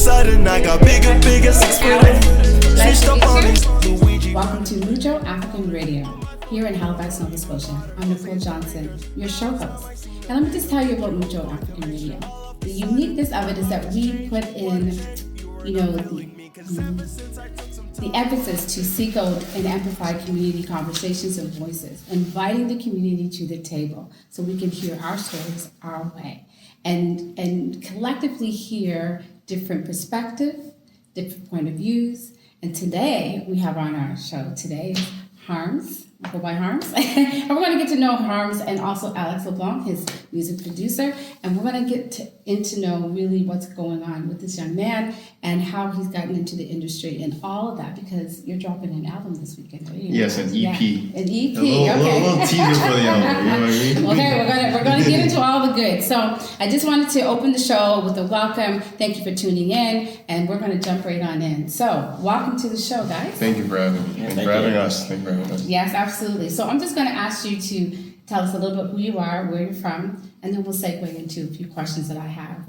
sudden I got bigger 6 foot 8. Switched up on these Luigi. Welcome to Mutcho African Radio, here in Halifax, Nova Scotia. I'm Nicole Johnson, your show host. And let me just tell you about Mutcho African Radio. The uniqueness of it is that we put in, the emphasis to seek out and amplify community conversations and voices, inviting the community to the table so we can hear our stories our way and collectively hear different perspectives, different point of views. And today we have on our show today is HARMZ. Go by HARMZ. And we're going to get to know HARMZ and also Alex LeBlanc, his music producer. And we're going to get to know really what's going on with this young man and how he's gotten into the industry and all of that, because you're dropping an album this weekend, right? Yes, an EP. Yeah, an EP, a little teaser for the album, you know what I mean? Okay, we're gonna get into all the good. So I just wanted to open the show with a welcome. Thank you for tuning in, and we're gonna jump right on in. So welcome to the show, guys. Thank you for having me. Thanks for having us. Yes, absolutely. So I'm just gonna ask you to tell us a little bit who you are, where you're from, and then we'll segue into a few questions that I have.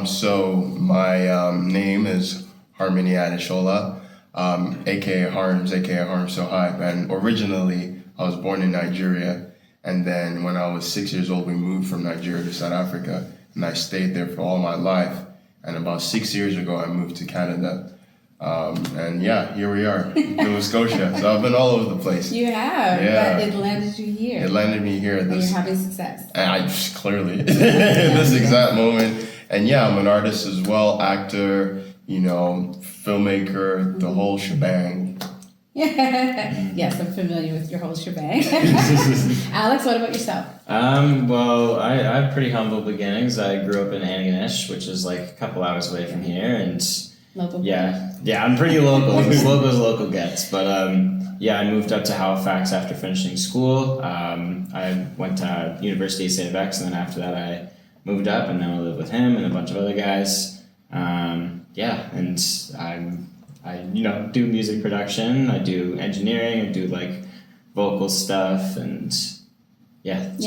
So my name is Harmony Adeshola, aka HARMZ, aka HARMZ So Hype. And originally, I was born in Nigeria. And then when I was 6 years old, we moved from Nigeria to South Africa. And I stayed there for all my life. And about 6 years ago, I moved to Canada. And here we are, Nova Scotia. So I've been all over the place. You have, yeah. But it landed you here. It landed me here. And you're having success. Clearly, in this exact moment. And I'm an artist as well, actor, filmmaker, the whole shebang. Yes, I'm familiar with your whole shebang. Alex, what about yourself? Well, I have pretty humble beginnings. I grew up in Antigonish, which is like a couple hours away from here, and local. Yeah, I'm pretty local, as local as local gets. But I moved up to Halifax after finishing school. I went to University of St. FX, and then after that I moved up, and now I live with him and a bunch of other guys. And I do music production. I do engineering. I do like vocal stuff, and I'm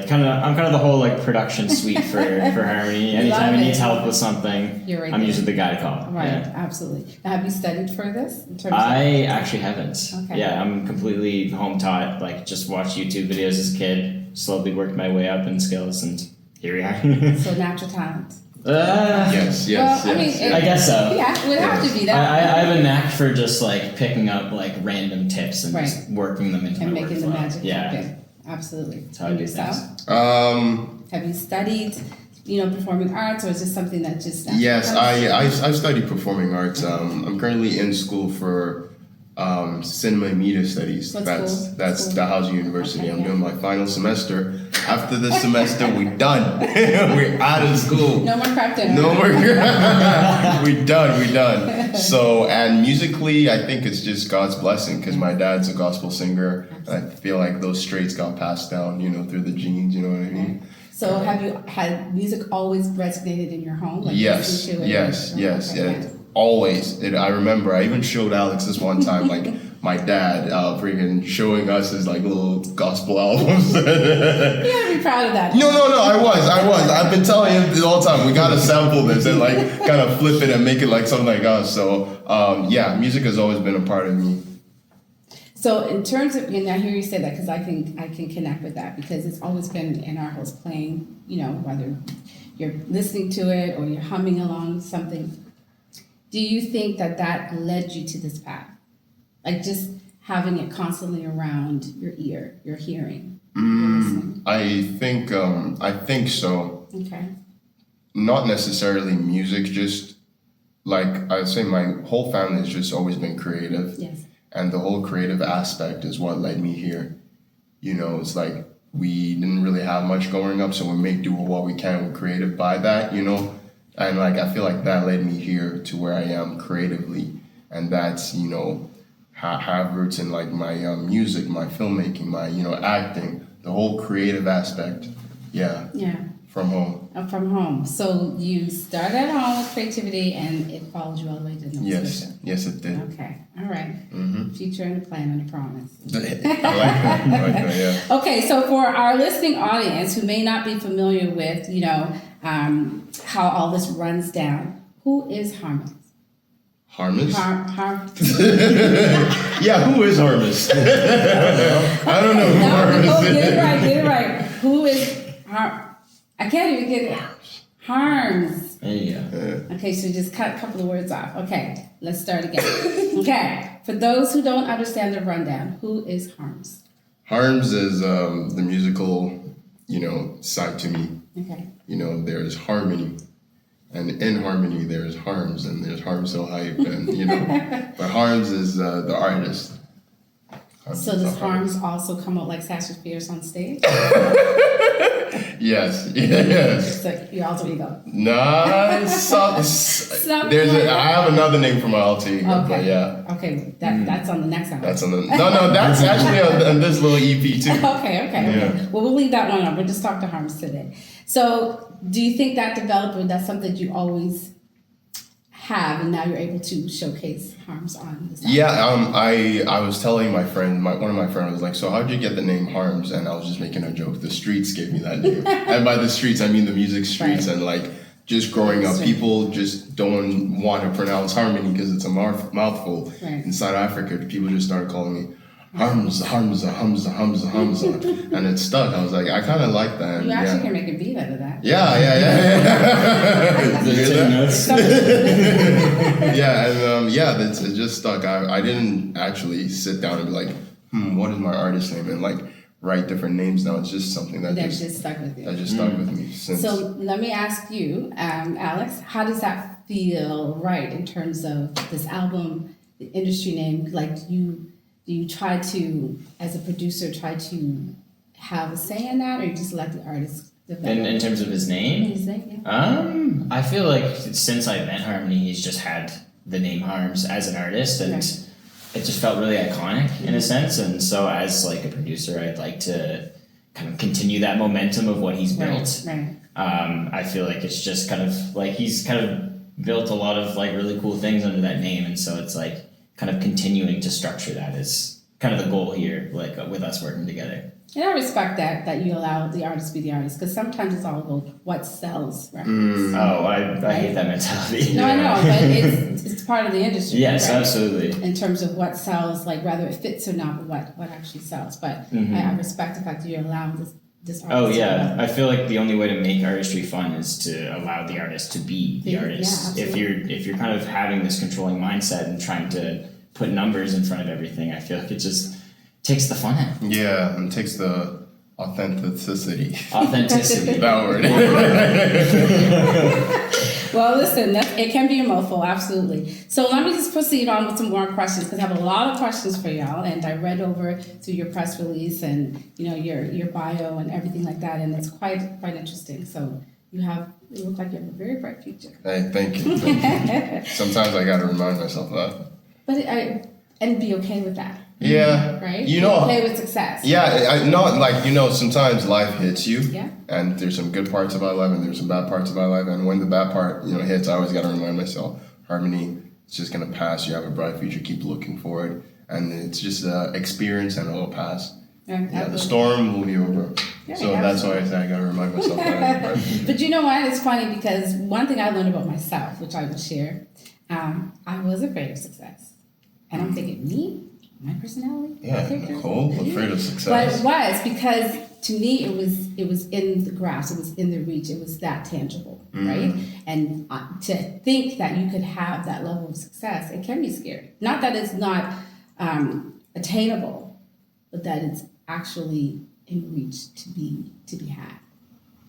kind of the whole like production suite for Harmony. Anytime he needs help with something, I'm usually the guy to call. Right, absolutely. Now, have you studied for this? I actually haven't. Okay. Yeah, I'm completely home taught. Like, just watched YouTube videos as a kid. Slowly worked my way up in skills, and here we are. So natural talent. Yes. Well, I guess so. Yeah, it would have to be that. I have a knack for just like picking up like random tips and just working them into and my making workflow. the magic happen. Absolutely. That's how I do things. Have you studied, performing arts, or is this something that just... Yes, I studied performing arts. I'm currently in school for cinema and media studies. That's Dalhousie University. I'm doing my final semester. After this semester, we're done. We're out of school. No more crap dinner. No more. We're done. So, and musically, I think it's just God's blessing, because my dad's a gospel singer. I feel like those traits got passed down, through the genes. You know what I mean? So, have you had music always resonated in your home? Like yes. Always. I remember I even showed Alex this one time, like my dad freaking showing us his like little gospel albums. You gotta be proud of that. No, I was. I've been telling him the whole time, we gotta sample this and like kind of flip it and make it like something like us. So music has always been a part of me. So in terms of, and I hear you say that because I can connect with that, because it's always been in our house playing, whether you're listening to it or you're humming along something. Do you think that led you to this path? Like just having it constantly around your ear, your hearing, your listening? I think so. Okay. Not necessarily music, just like I'd say my whole family has just always been creative. Yes. And the whole creative aspect is what led me here. It's like we didn't really have much growing up, so we make do with what we can. We're creative by that, And like I feel like that led me here to where I am creatively, and that's have roots in like my music, my filmmaking, my acting, the whole creative aspect. Yeah. From home. From home. So you started at home with creativity, and it followed you all the way to Nova Scotia. Yes, it did. Okay, all right. Mm-hmm. Future and a plan and a promise. I like that. Yeah. Okay, so for our listening audience who may not be familiar with, how all this runs down, Who is HARMZ? HARMZ? HARMZ. Yeah, who is HARMZ? I don't know who HARMZ is. Get it right. Who is I can't even get it. HARMZ. There you go. Okay, so just cut a couple of words off. Okay, let's start again. Okay, for those who don't understand the rundown, who is HARMZ? HARMZ is the musical, side to me. Okay. There's harmony. And in harmony, there's HARMZ, and there's HARMZ So Hype, and but HARMZ is the artist. So does HARMZ also come out like Sasha Fierce on stage? Yes. So your alter ego. Nah, I have another name for my alter ego, Okay. but yeah. Okay, that's on the next album. That's on the that's actually on this little EP too. Okay. Yeah. Well, we'll leave that one up. We'll just talk to HARMZ today. So, do you think that developer, that's something you always have, and now you're able to showcase HARMZ on this album? Yeah, I was telling my friend, one of my friends was like, so how'd you get the name HARMZ? And I was just making a joke. The streets gave me that name. And by the streets, I mean the music streets. Right. And like, just growing up, people just don't want to pronounce harmony because it's a mouthful. Right. In South Africa, people just started calling me HARMZ, and it stuck. I was like, I kind of like that. You actually can make a beat out of that. Yeah. Did you hear that? Yeah, and it just stuck. I didn't actually sit down and be like, what is my artist name? And like write different names now. It's just something that just stuck with you. That just stuck with me since. So let me ask you, Alex, how does that feel right in terms of this album, the industry name? Like, do you try to, as a producer, try to have a say in that, or you just let the artist develop? In terms of his name? His name, yeah. I feel like since I met Harmony, he's just had the name HARMZ as an artist, and it just felt really iconic in a sense. And so, as like a producer, I'd like to kind of continue that momentum of what he's built. Right. I feel like it's just kind of like he's kind of built a lot of like really cool things under that name, and so it's like kind of continuing to structure that is kind of the goal here, like with us working together. And I respect that you allow the artist to be the artist, because sometimes it's all about what sells records. Oh, I hate that mentality. No, I know, but it's part of the industry. Yes, right? absolutely. In terms of what sells, like whether it fits or not, but what actually sells. But I respect the fact that you're allowing this artist. Oh yeah, I feel like the only way to make artistry fun is to allow the artist to be the artist. Yeah, if you're kind of having this controlling mindset and trying to put numbers in front of everything, I feel like it just takes the fun out. Yeah, and takes the authenticity. That word. Well, listen, it can be a mouthful, absolutely. So let me just proceed on with some more questions, because I have a lot of questions for y'all, and I read over through your press release and your bio and everything like that, and it's quite interesting. So you look like you have a very bright future. Hey, thank you. Sometimes I gotta remind myself of that. But and be okay with that. Yeah. Right? Be okay with success. Yeah, I know, sometimes life hits you. Yeah. And there's some good parts about life and there's some bad parts about life. And when the bad part, hits, I always got to remind myself, harmony, it's just going to pass. You have a bright future. Keep looking forward. And it's just an experience and it'll pass. Yeah, the storm will be over. Yeah, so that's why I say I got to remind myself that. But you know what? It's funny because one thing I learned about myself, which I will share, I was afraid of success. And I'm thinking, me? My personality? Yeah, Nicole, afraid of success. But it was, because to me it was in the grasp, it was in the reach, it was that tangible, right? And to think that you could have that level of success, it can be scary. Not that it's not attainable, but that it's actually in reach to be had.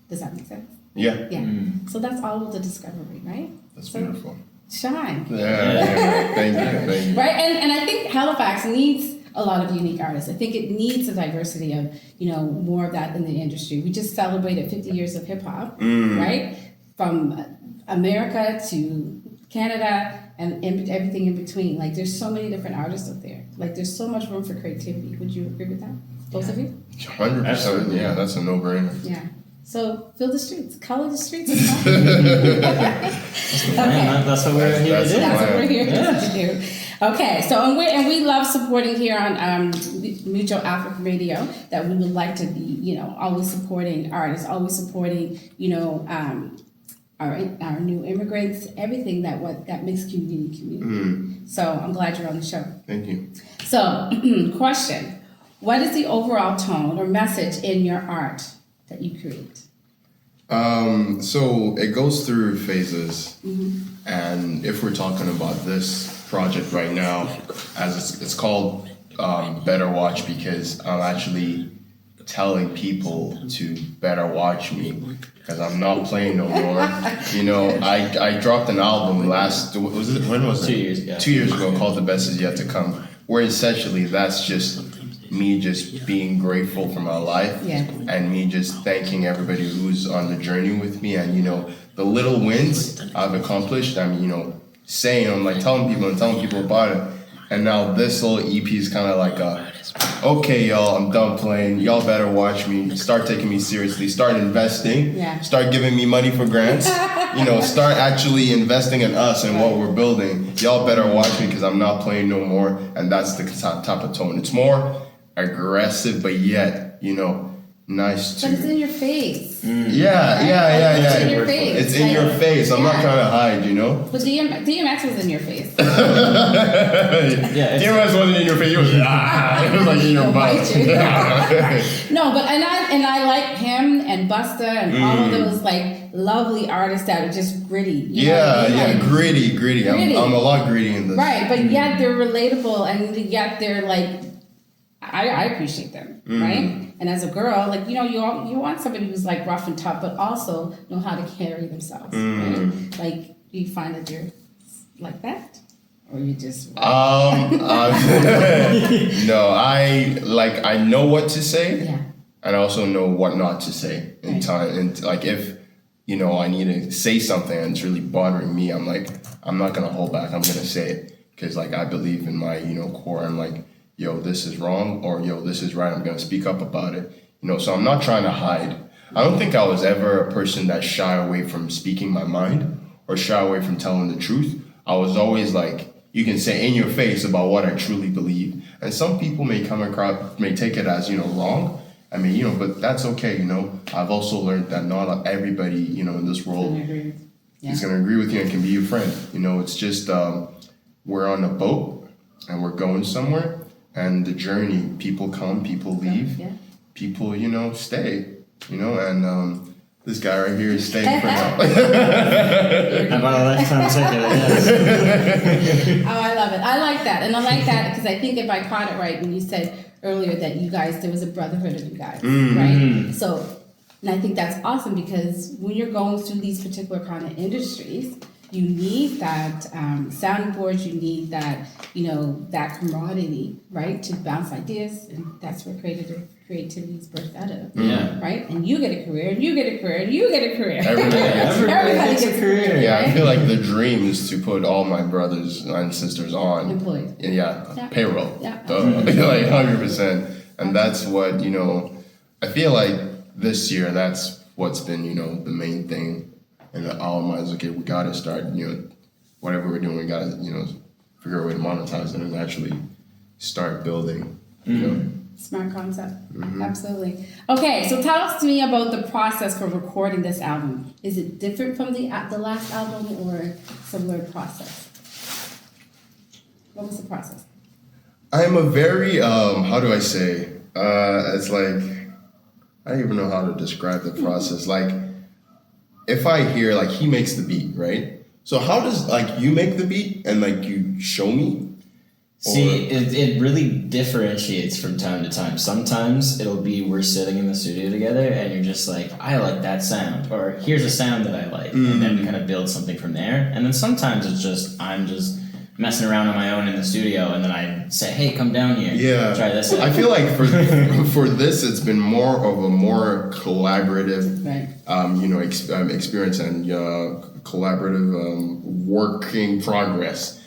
Does that make sense? Yeah. Yeah. So that's all of the discovery, right? That's beautiful. Shine. Yeah. Thank you. Right, and I think Halifax needs a lot of unique artists. I think it needs a diversity of, more of that in the industry. We just celebrated 50 years of hip hop, right? From America to Canada and everything in between. Like, there's so many different artists out there. Like, there's so much room for creativity. Would you agree with that? Both of you? 100%. Yeah, that's a no-brainer. Yeah. So fill the streets, color the streets. That's the plan. That's what we're here to do. That's what we're here to do. Okay, so and we love supporting here on Mutcho Africa Radio, that we would like to be, always supporting artists, always supporting, our new immigrants, everything that makes community. So I'm glad you're on the show. Thank you. So, question: what is the overall tone or message in your art that you create? So it goes through phases, and if we're talking about this project right now, as it's called Better Watch, because I'm actually telling people to better watch me because I'm not playing no more. You know, I dropped an album when was it? 2 years ago. 2 years ago, called The Best Is Yet to Come, where essentially that's just me just being grateful for my life and me just thanking everybody who's on the journey with me, and you know, the little wins I've accomplished, I'm, you know, saying, I'm like telling people about it. And now this little EP is kind of like okay, y'all, I'm done playing. Y'all better watch me. Start taking me seriously. Start investing. Start giving me money for grants. You know, start actually investing in us and what we're building. Y'all better watch me because I'm not playing no more. And that's the type of tone. It's more aggressive, but yet, you know, nice But it's in your face. Yeah. It's in your face. It's in your face. I'm not trying to hide, you know? But DMX was in your face. DMX wasn't in your face. It was like in your butt. No, but and I like him and Busta and all of those like lovely artists that are just gritty. You know what I mean? Like, gritty. I'm a lot gritty in this. Right, but yet they're relatable and yet they're like, I appreciate them, right? And as a girl, like, you know, you want somebody who's like rough and tough, but also know how to carry themselves, right? Like, do you find that you're like that? Or you just... No, I know what to say, and I also know what not to say in time. And like, if, you know, I need to say something and it's really bothering me, I'm like, I'm not going to hold back. I'm going to say it. Because like, I believe in my, you know, core. I'm like, yo, this is wrong, or yo, this is right. I'm going to speak up about it. You know, so I'm not trying to hide. I don't think I was ever a person that shy away from speaking my mind or shy away from telling the truth. I was always like, you can say in your face about what I truly believe. And some people may take it as, you know, wrong. I mean, you know, but that's okay, you know. I've also learned that not everybody, you know, in this world is going to agree with you and can be your friend. You know, it's just we're on a boat and we're going somewhere. And the journey, people come, people leave, people, you know, stay, you know, and this guy right here is staying for now. About a lifetime ticket, yes. Oh, I love it. I like that. And I like that because I think if I caught it right when you said earlier that you guys, there was a brotherhood of you guys, right? So, and I think that's awesome because when you're going through these particular kind of industries, you need that sounding boards, you need that, you know, that camaraderie, right, to bounce ideas, and that's where creativity is birthed out of, right? And you get a career, and you get a career, and you get a career. Everybody gets a career. Yeah, right? I feel like the dream is to put all my brothers and sisters on Employed. Payroll. Yeah. Like 100%. And that's what, you know, I feel like this year, that's what's been, you know, the main thing. And all my is, okay, we gotta start, you know, whatever we're doing, we gotta, you know, figure out a way to monetize it and actually start building, you know. Smart concept. Absolutely. Okay, so tell us to me about the process for recording this album. Is it different from the last album or similar process? What was the process? I'm a very, how do I say, it's like, I don't even know how to describe the process. Like, if I hear, like, he makes the beat, right? So how does, like, you make the beat and, like, you show me? See, it really differentiates from time to time. Sometimes it'll be we're sitting in the studio together and you're just like, I like that sound, or here's a sound that I like, and then we kind of build something from there. And then sometimes it's just, I'm just messing around on my own in the studio, and then I say, hey, come down here, try this out. I feel like for this, it's been more of a more collaborative, you know, experience and collaborative working progress.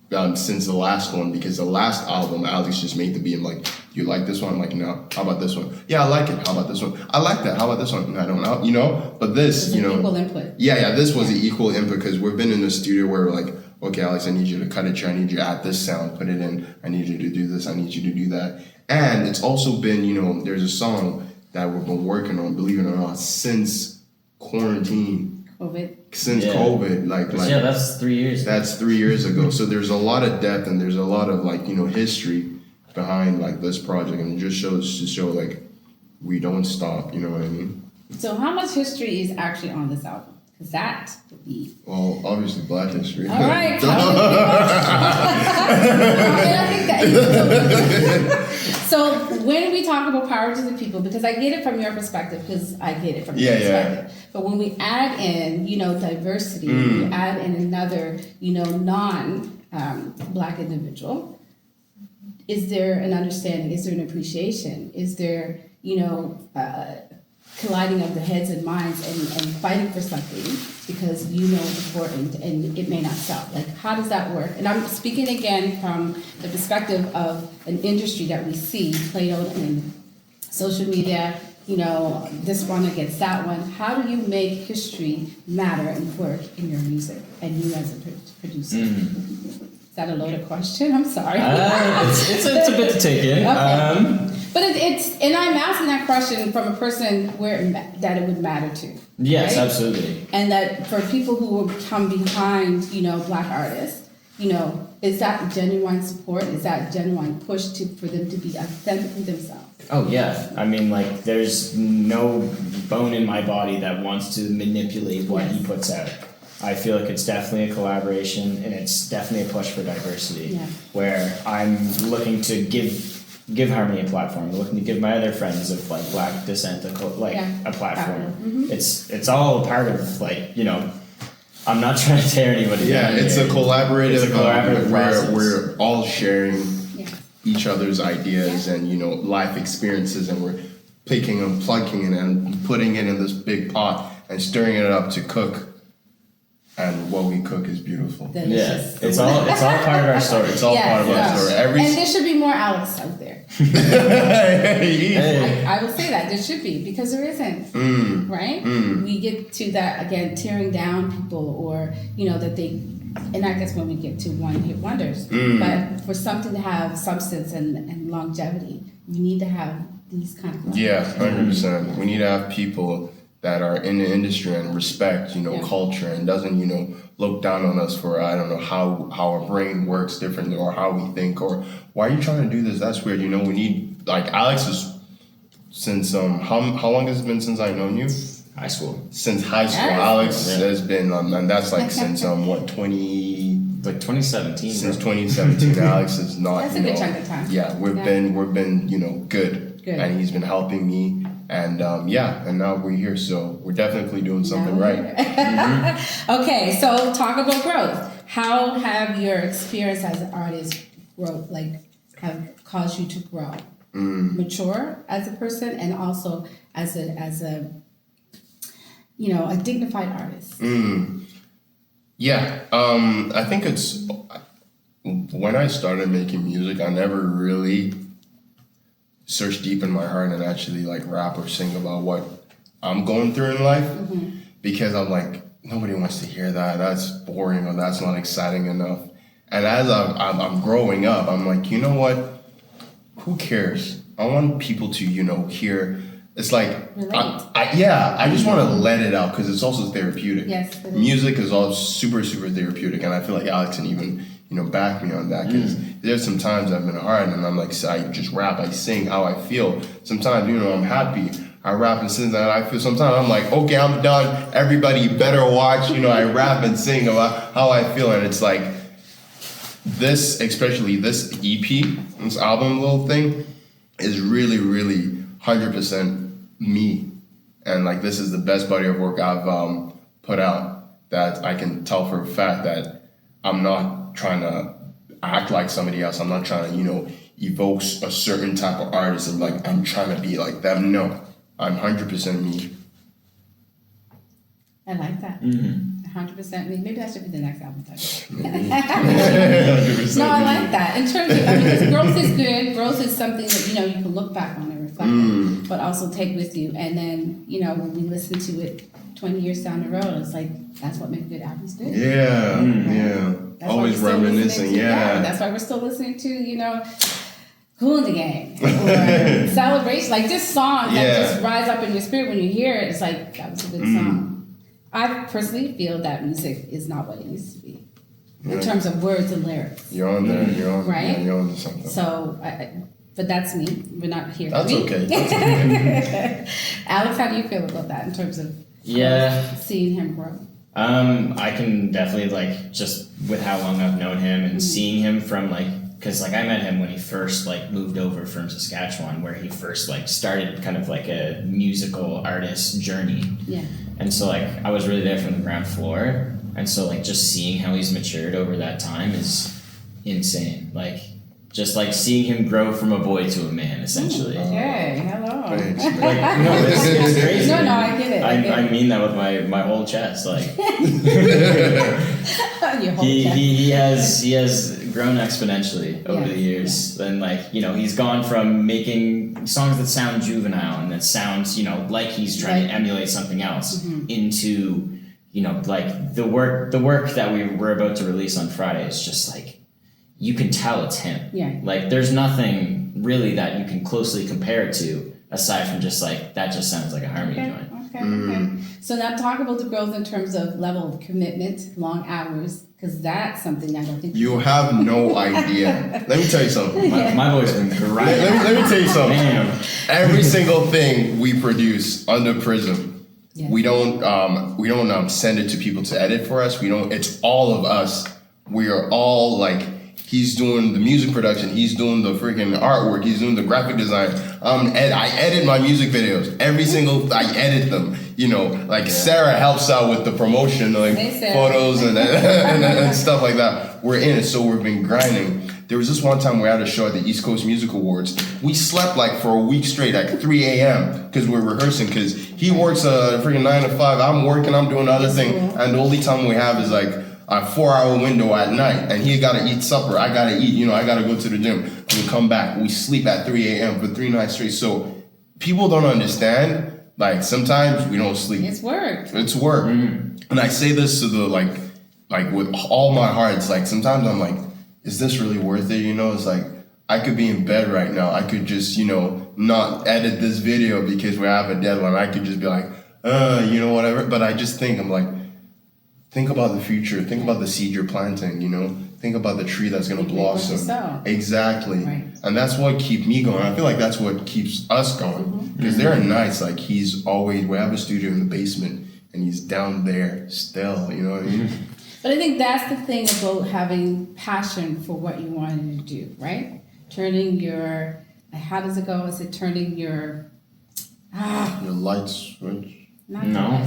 Since the last one, because the last album, Alex just made the beat. I'm like, do you like this one? I'm like, no. How about this one? Yeah, I like it. How about this one? I like that. How about this one? I don't know. You know, but this, you know, equal input. Yeah, this was the equal input because we've been in the studio where we're like, okay, Alex, I need you to cut it here. I need you to add this sound, put it in. I need you to do this. I need you to do that. And it's also been, you know, there's a song that we've been working on, believe it or not, since quarantine. COVID. Since Yeah. COVID, Yeah, that's 3 years. that's 3 years ago. So there's a lot of depth and there's a lot of history behind this project, and it just shows to show we don't stop. You know what I mean? So how much history is actually on this album? Because that would be... Well, obviously Black history. All right. I think that... So when we talk about power to the people, because I get it from your perspective, because I get it from your perspective. But when we add in, diversity, we add in another, non-Black individual, is there an understanding? Is there an appreciation? Is there, colliding of the heads and minds and fighting for something because it's important and it may not sell? How does that work? And I'm speaking again from the perspective of an industry that we see played out in social media, this one against that one. How do you make history matter and work in your music and you as a producer? Is that a loaded question? I'm sorry. It's a bit to take in. Okay. But and I'm asking that question from a person that it would matter to. Yes, right? Absolutely. And that for people who will come behind, Black artists, is that genuine support? Is that genuine push for them to be authentically themselves? Oh yeah, I mean, there's no bone in my body that wants to manipulate what he puts out. I feel like it's definitely a collaboration, and it's definitely a push for diversity. Where I'm looking to give Harmony a platform. I'm looking to give my other friends of Black descent a platform. Mm-hmm. It's all part of I'm not trying to tear anybody down. It's a collaborative process. We're all sharing each other's ideas and life experiences, and we're picking and plugging it and putting it in this big pot and stirring it up to cook. And what we cook is beautiful. Delicious. Yeah, it's all part of our story. It's all part of our story. And there should be more Alex out there. I will say that there should be, because there isn't. Right? We get to that again, tearing down people, or that they. And I guess when we get to one-hit wonders, but for something to have substance and longevity, we need to have these kind of. 100%. We need to have people that are in the industry and respect, culture, and doesn't, look down on us for, I don't know, how our brain works differently or how we think, or why are you trying to do this? That's weird. We need, Alex is, since, how long has it been since I've known you? High school. Since high school. Alex has been, and that's since, 2017. Since 2017, Alex is not, that's a good chunk of time. Yeah, we've been, good. And he's been helping me. And and now we're here, so we're definitely doing something right. Okay, so talk about growth. How have your experience as an artist have caused you to grow, mature as a person, and also as a a dignified artist? I think it's when I started making music, I never really search deep in my heart and actually rap or sing about what I'm going through in life, because I'm nobody wants to hear that. That's boring, or that's not exciting enough. And as I'm growing up, I'm you know what? Who cares? I want people to hear. It's I just want to let it out, because it's also therapeutic. Yes, music is all super, super therapeutic, and I feel like Alex can even back me on that, because there's some times I've been hard and I'm I just rap, I sing how I feel. Sometimes, I'm happy, I rap and sing that I feel. Sometimes I'm okay, I'm done. Everybody better watch, I rap and sing about how I feel. And it's this, especially this EP, this album little thing, is really, really 100% me. And this is the best body of work I've put out, that I can tell for a fact that I'm not trying to act like somebody else. I'm not trying to, evoke a certain type of artist and I'm trying to be like them. No, I'm 100% me. I like that. 100% me. Maybe that should be the next album title. No, I like that. In terms of, because growth is good. Growth is something that, you can look back on and reflect on, but also take with you. And then, when we listen to it 20 years down the road, it's that's what makes good albums good. That's always reminiscing, that's why we're still listening to, Cool in the Gang or Celebration. This song that just rise up in your spirit when you hear it. It's that was a good song. I personally feel that music is not what it used to be in Yeah. terms of words and lyrics. You're on there. You're on. Right? Yeah, you're on to something. So, but that's me. We're not here. That's for me. okay. That's okay. Alex, how do you feel about that in terms of seeing him grow? I can definitely like just with how long I've known him and seeing him from because I met him when he first moved over from Saskatchewan, where he first started kind of like a musical artist journey. Yeah. And so I was really there from the ground floor, and so just seeing how he's matured over that time is insane. Just seeing him grow from a boy to a man, essentially. Okay, hello. Thanks, No, it's crazy. No, I get it. I mean that with my whole chest. Your whole chest. He has grown exponentially over Yes, the years, and he's gone from making songs that sound juvenile and that sounds like he's trying to emulate something else into the work that we were about to release on Friday is just you can tell it's him. Yeah. There's nothing really that you can closely compare it to aside from just that just sounds like a harmony joint. Okay. So now talk about the growth in terms of level of commitment, long hours, because that's something I don't think You have no idea. Let me tell you something. My voice has been grinding. Let me tell you something. Damn. Every single thing we produce under PRZM, Yeah. we don't send it to people to edit for us. We don't. It's all of us. We are all he's doing the music production. He's doing the freaking artwork. He's doing the graphic design. I edit my music videos. I edit them. Sarah helps out with the promotion, Hey, Sarah. photos and stuff like that. We're in it, so we've been grinding. There was this one time we had a show at the East Coast Music Awards. We slept for a week straight at 3 a.m. because we're rehearsing. Because he works freaking 9 to 5. I'm working. I'm doing other thing, and the only time we have is a 4-hour window at night, and he gotta eat supper. I gotta eat, I gotta go to the gym. And we come back. We sleep at 3 a.m. for 3 nights straight. So people don't understand. Sometimes we don't sleep. it's work. It's work. And I say this to the with all my heart. It's sometimes I'm is this really worth it? It's I could be in bed right now. I could just not edit this video because we have a deadline. I could just be whatever. But I just think think about the future. Think about the seed you're planting, Think about the tree that's going to blossom. Exactly. Right. And that's what keeps me going. I feel like that's what keeps us going. Because there are nights he's always, we have a studio in the basement and he's down there still, you know what I mean? But I think that's the thing about having passion for what you wanted to do, right? Turning your, how does it go? Is it turning your, Your light switch. not No.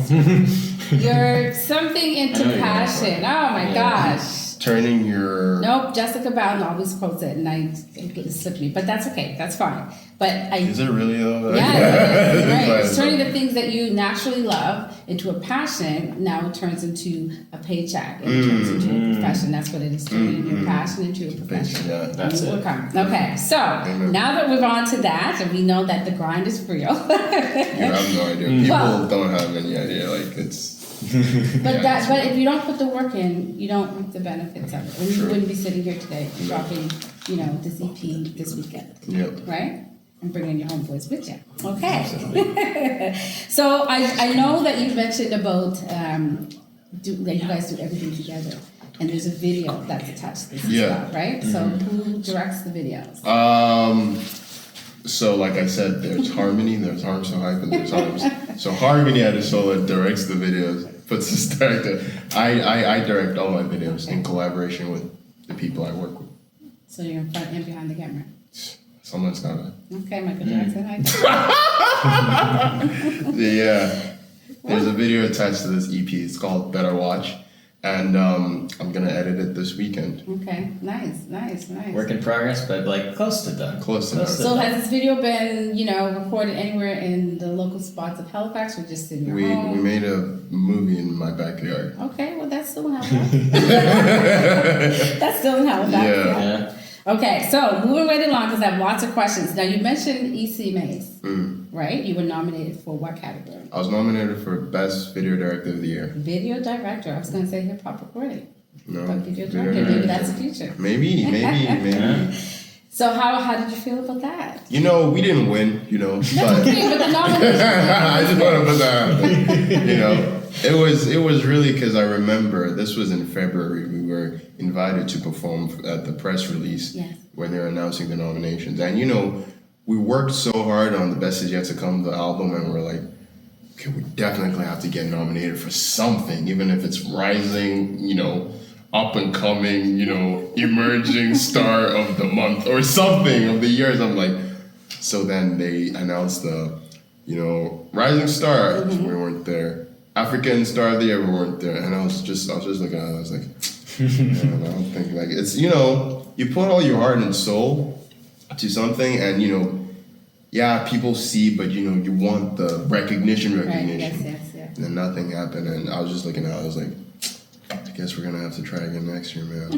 your something into I know you're passion. Oh my gosh. Turning your... Nope, Jessica Bowden always quotes it, and it slipped me, but that's okay, that's fine. But Is it really though? yeah, right. It's It's turning the things that you naturally love into a passion. Now it turns into a paycheck, and it turns into a profession. That's what it is, turning your passion into a profession. Yeah, that's it. Okay, so now that we're on to that, and we know that the grind is real. You have no idea. People don't have any idea. It's... But if you don't put the work in, you don't reap the benefits of it. And you wouldn't be sitting here today dropping, this EP this weekend. Yep. Right? And bringing your homeboys with you. Okay. So I know that you mentioned about that you guys do everything together. And there's a video that's attached to this as well, right? So who directs the videos? So like I said, there's Harmony, there's HARMZ So Hype, and there's HARMZ. So Harmony Adesola directs the videos, puts this director. I direct all my videos in collaboration with the people I work with. So you're in front and behind the camera. Someone's gotta. Okay, Michael Jackson. Yeah. There's a video attached to this EP. It's called Better Watch. And I'm gonna edit it this weekend. Okay, nice. Work in progress, but close to done. Close to done. So has this video been, recorded anywhere in the local spots of Halifax or just in your home? We made a movie in my backyard. Okay, well that's still in Halifax. That's still in Halifax. Yeah. Okay, so moving right along because I have lots of questions. Now you mentioned E.C. Mays, right? You were nominated for what category? I was nominated for Best Video Director of the Year. Video director. I was going to say hip hop recording. No. But video director. Maybe that's the future. Maybe. So how did you feel about that? We didn't win, but Okay, but the nomination. I just want to put that out there, It was really because I remember this was in February. We were invited to perform at the press release where they were announcing the nominations. And we worked so hard on The Best Is Yet to Come, the album, and we're like, okay, we definitely have to get nominated for something, even if it's rising, up and coming, emerging star of the month or something of the years. I'm like, so then they announced the, rising star, we weren't there. African star of the year, we weren't there. And I was just looking at it, I was like, I don't think like it's, you put all your heart and soul to something and, people see, but you want the recognition. Right, yes. And then nothing happened, and I was just looking at it, I was like, I guess we're gonna have to try again next year, man.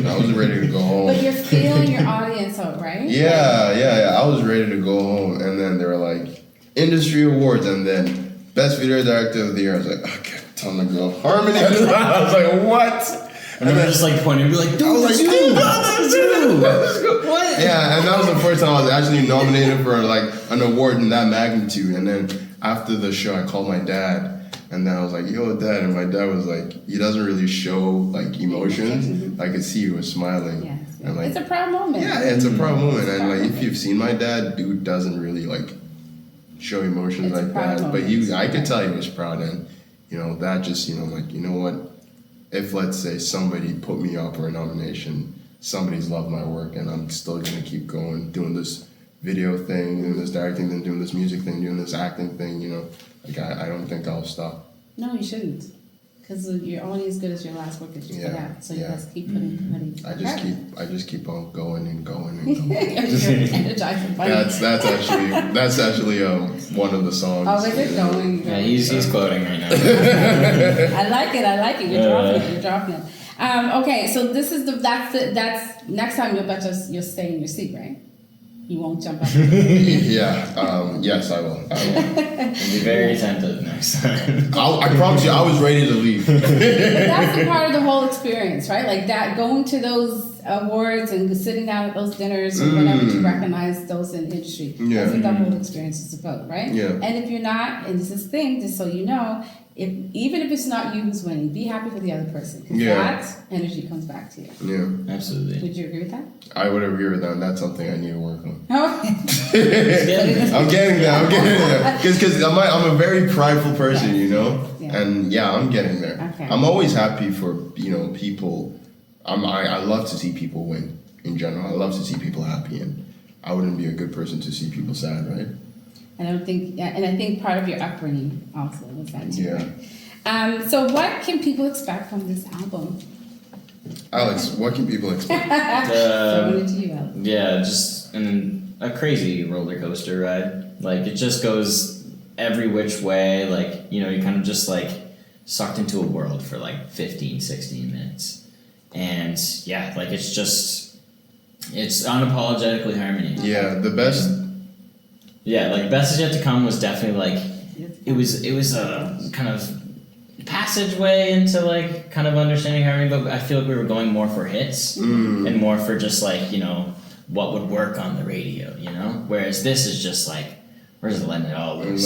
I was ready to go home. But you're feeling your audience out, right? Yeah. I was ready to go home, and then they were like, industry awards, and then best video director of the year. I was like, okay, time to go. Harmony. I was like, what? And then just like pointing and be like, dude, let's go. What? Yeah, and that was the first time I was actually nominated for like an award in that magnitude. And then after the show, I called my dad, and then I was like, yo, Dad. And my dad was like, he doesn't really show like emotions. I could see he was smiling. Yes. And, like, it's a proud moment. Yeah, it's a proud moment. And like, if you've seen my dad, dude doesn't really like show emotions It's a like proud that. moment. But I could tell he was proud, and that just like, you know what? If let's say somebody put me up for a nomination, somebody's loved my work, and I'm still gonna keep going, doing this video thing, doing this directing thing, doing this music thing, doing this acting thing, like I don't think I'll stop. No, you shouldn't. Because you're only as good as your last work that you put out. So you just keep putting. I just keep on going and going and going. You're energizing. That's actually one of the songs. Oh, is it going? Yeah, he's quoting right now. I like it. You're dropping it. Okay, so this is that's next time you'll stay in your seat, right? You won't jump up. Yes, I will. Be very attentive next time. I promise you, I was ready to leave. But that's the part of the whole experience, right? Like that, going to those awards and sitting down at those dinners and whatever to recognize those in the industry. Yeah. That's what that whole experience is about, right? Yeah. And if you're not, and this is the thing, just so you know, even if it's not you who's winning, be happy for the other person. Because that energy comes back to you. Yeah. Absolutely. Would you agree with that? I would agree with that, and that's something I need to work on. Okay. I'm getting there. Because I'm a very prideful person, Yeah. And I'm getting there. Okay. I'm always happy for people. I love to see people win in general. I love to see people happy, and I wouldn't be a good person to see people sad, right? I think part of your upbringing also was that too. Yeah. Right? So what can people expect from this album? Alex, what can people expect? Throwing it to you, Alex. Yeah, just a crazy roller coaster ride. Like it just goes every which way. Like you're kind of just like sucked into a world for like 15, 16 minutes, and like it's unapologetically Harmony. Yeah, the best. Yeah, like Best Is Yet to Come was definitely like it was a kind of passageway into like kind of understanding Harmony, but I feel like we were going more for hits and more for just like what would work on the radio, whereas this is just like we're just letting it all loose.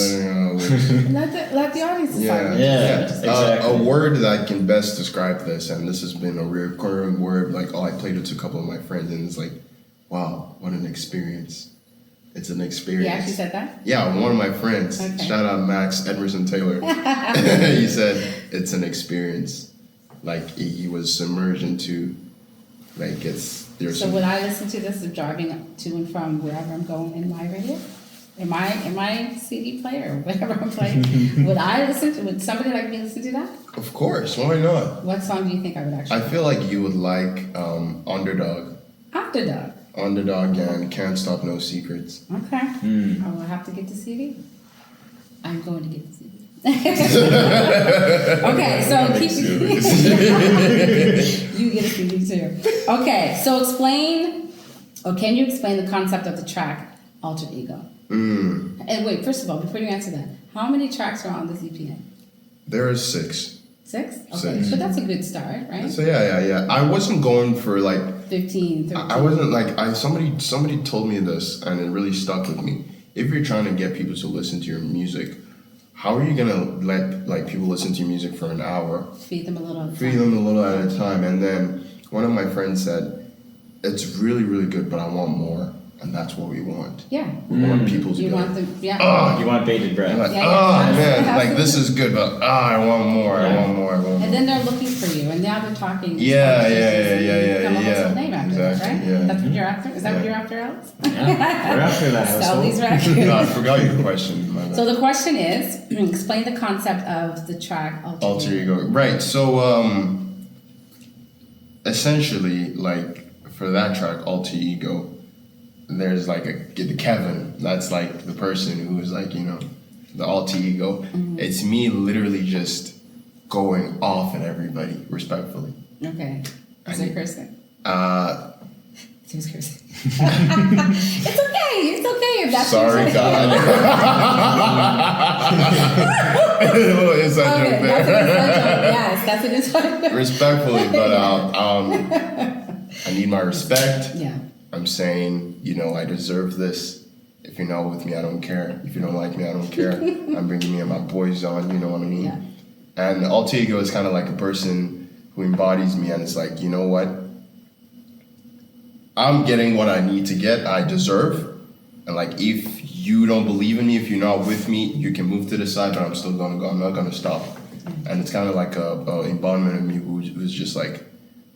Let the audience decide. Yeah, exactly. A word that can best describe this, and this has been a recurring word, like I played it to a couple of my friends, and it's like, wow, what an experience. It's an experience. You actually said that? Yeah, one of my friends. Okay. Shout out Max Edmerson Taylor. He said it's an experience. Like he was submerged into, like there's. So would I listen to this driving to and from wherever I'm going in my radio? In my CD player or whatever I'm playing? Would somebody like me listen to that? Of course, why not? What song do you think I would actually? I feel like you would like Underdog. Underdog and Can't Stop No Secrets. Okay. I will have to get the CD. I'm going to get the CD. Okay, so you get a CD too. Okay, so can you explain the concept of the track Alter Ego? And wait, first of all, before you answer that, how many tracks are on this EP? There are 6. 6? Okay, 6. but that's a good start, right? So yeah. I wasn't going for like 15, 13. I wasn't like somebody told me this and it really stuck with me. If you're trying to get people to listen to your music, how are you gonna let like people listen to your music for an hour? Feed them a little. Feed them a little at a time. And then one of my friends said, it's really, really good, but I want more. And that's what we want. Yeah. We want people to You go, want them, yeah. oh, You want bated breath. like, Yeah, oh yeah. man, like this is good, but I want more, I want more, I want more. And then they're looking for you, and now they're talking. Yeah. Come up with some name after this, Exactly, right? yeah. That's what you're after? Is that what you're after, Alex? Yeah, we're after that Sell household. these records. No, I forgot your question. My bad. So the question is, explain the concept of the track Alter Ego. Right. So essentially, like for that track, Alter Ego, there's like the Kevin. That's like the person who is like, you know, the alter ego. Mm-hmm. It's me literally just going off at everybody respectfully. Okay. Is it cursing? It's cursing. It's okay if that's Sorry, what God. A little inside joke there. That's an inside joke. Yes, that's an inside joke. Respectfully, but I need my respect. Yeah. I'm saying, you know, I deserve this. If you're not with me, I don't care. If you don't like me, I don't care. I'm bringing me and my boys on, you know what I mean? Yeah. And alter ego is kind of like a person who embodies me, and it's like, you know what? I'm getting what I need to get, I deserve. And like, if you don't believe in me, if you're not with me, you can move to the side, but I'm still gonna go. I'm not gonna stop. And it's kind of like a embodiment of me who's just like,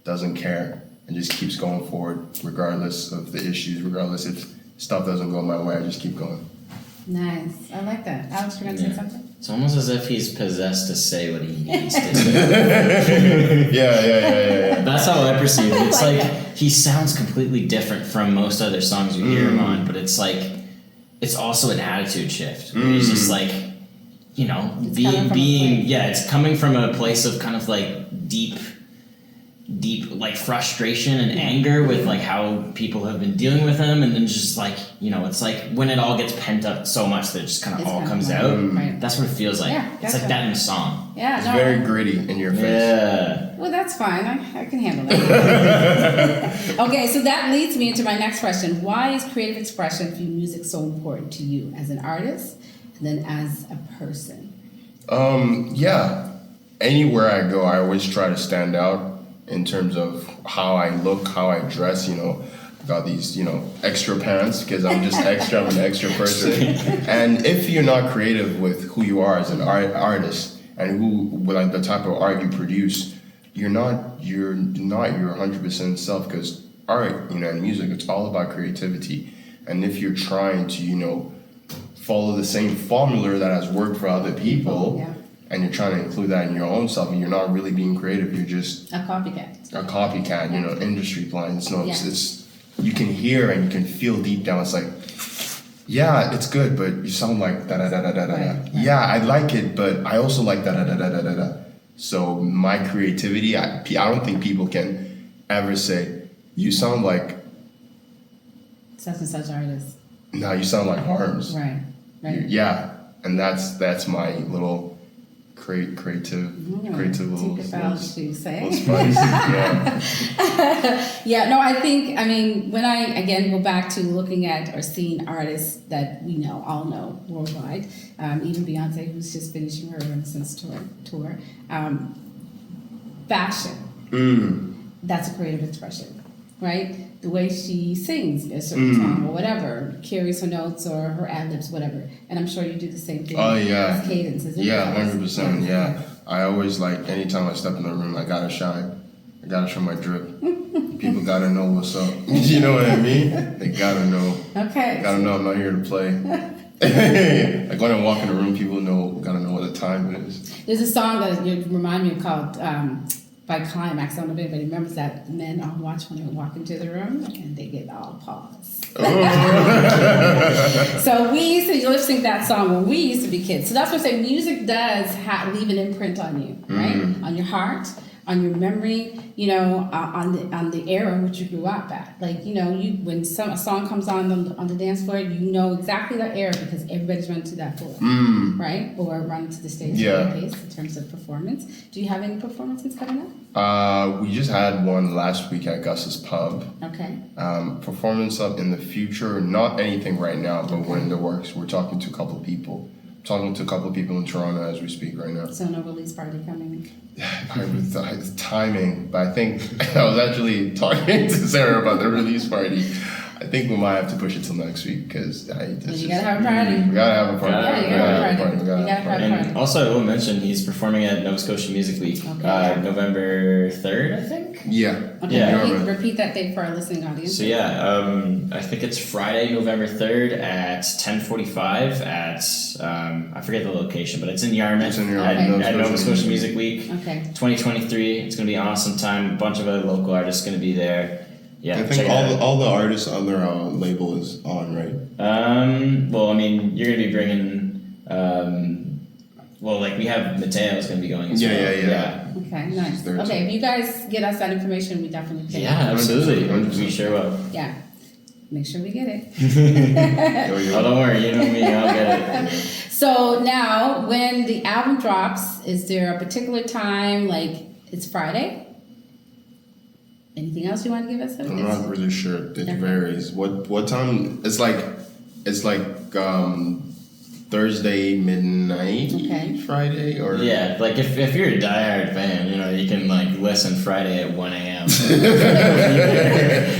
doesn't care and just keeps going forward, regardless of the issues, regardless if stuff doesn't go my way, I just keep going. Nice. I like that. Alex, you're going to say something? It's almost as if he's possessed to say what he needs to say. Yeah. That's how I perceive it. It's I like like that. he sounds completely different from most other songs you hear him on, but it's like it's also an attitude shift. Where he's just like, you know, It's coming from a being place. it's coming from a place of kind of like deep like frustration and anger with like how people have been dealing with him, and then just like, you know, it's like when it all gets pent up so much that it just kind of It's all kind of comes like- out. right. That's what it feels like. Yeah, it's like gotcha. that in a song. Yeah, It's no. very gritty in your face. Yeah. Well, that's fine. I can handle that. Okay, so that leads me into my next question. Why is creative expression through music so important to you as an artist and then as a person? Yeah. Anywhere I go, I always try to stand out in terms of how I look, how I dress, you know. I got these, you know, extra pants because I'm just extra, I'm an extra person. And if you're not creative with who you are as an artist and like the type of art you produce, you're not your 100% self, because art, you know, and music, it's all about creativity. And if you're trying to, you know, follow the same formula that has worked for other people, Yeah. and you're trying to include that in your own self, and you're not really being creative, you're just A copycat. a copycat, you know, industry blind. It's no, Yeah. it's you can hear and you can feel deep down. It's like, yeah, it's good, but you sound like da da da da da da. Right. Yeah, I like it, but I also like da da da da da da da. So my creativity, I don't think people can ever say, you sound like, Such and such artist. no, you sound like HARMZ. Right. Right. Yeah, and that's my little creative little Take about what you say. little spice. Yeah. Yeah, no, I think, I mean, when I, again, go back to looking at or seeing artists that we know, all know worldwide, even Beyonce, who's just finishing her Renaissance tour, fashion, that's a creative expression, right? The way she sings a certain song or whatever, carries her notes or her ad-libs, whatever. And I'm sure you do the same thing Oh, yeah. with cadences. Yeah, 100%. Yeah, I always like anytime I step in the room, I gotta shine. I gotta show my drip. People gotta know what's up. You know what I mean? They gotta know. Okay. Gotta know I'm not here to play. Like when I walk in the room, people gotta know what the time is. There's a song that you remind me of called by Climax. I don't know if anybody remembers that. The men on watch when they walk into the room and they get all paused. So we used to lip sync that song when we used to be kids. So that's what I'm saying. Music does leave an imprint on you, right? On your heart, on your memory, you know, on the era in which you grew up at. Like, you know, when a song comes on the dance floor, you know exactly that era because everybody's running to that floor, right? Or running to the stage in Yeah. that case in terms of performance. Do you have any performances coming up? We just had one last week at Gus's Pub. Okay. Performance up in the future, not anything right now, but when in the works, we're talking to a couple of people. talking to a couple of people in Toronto as we speak right now. So no release party coming. The timing, but I think I was actually talking to Sarah about the release party. I think we might have to push it till next week because You gotta have a party. We gotta have a party. Yeah, you gotta have a party. You gotta have a party. And also, I will mention he's performing at Nova Scotia Music Week, November 3rd, I think. Yeah. Okay, Yeah. repeat that date for our listening audience. So I think it's Friday, November 3rd at 10:45 at I forget the location, but it's in Yarmouth. It's in Yarmouth. At Nova Scotia Music Week. Okay. 2023. It's gonna be an awesome time. A bunch of other local artists gonna be there. Yeah, I think all the artists on their label is on, right? Well, I mean, you're gonna be bringing. We have Mateo's gonna be going as well. Yeah. Okay, nice. There Okay, if you guys get us that information, we definitely can. Yeah, absolutely. 100%. We sure will. Yeah. Make sure we get it. Oh, don't worry. You know me. I'll get it. So now, when the album drops, is there a particular time? Like it's Friday. Anything else you want to give us? I'm not really sure. It varies. What time? It's like Thursday midnight, Friday, or Yeah, like if you're a diehard fan, you can listen Friday at 1 a.m. But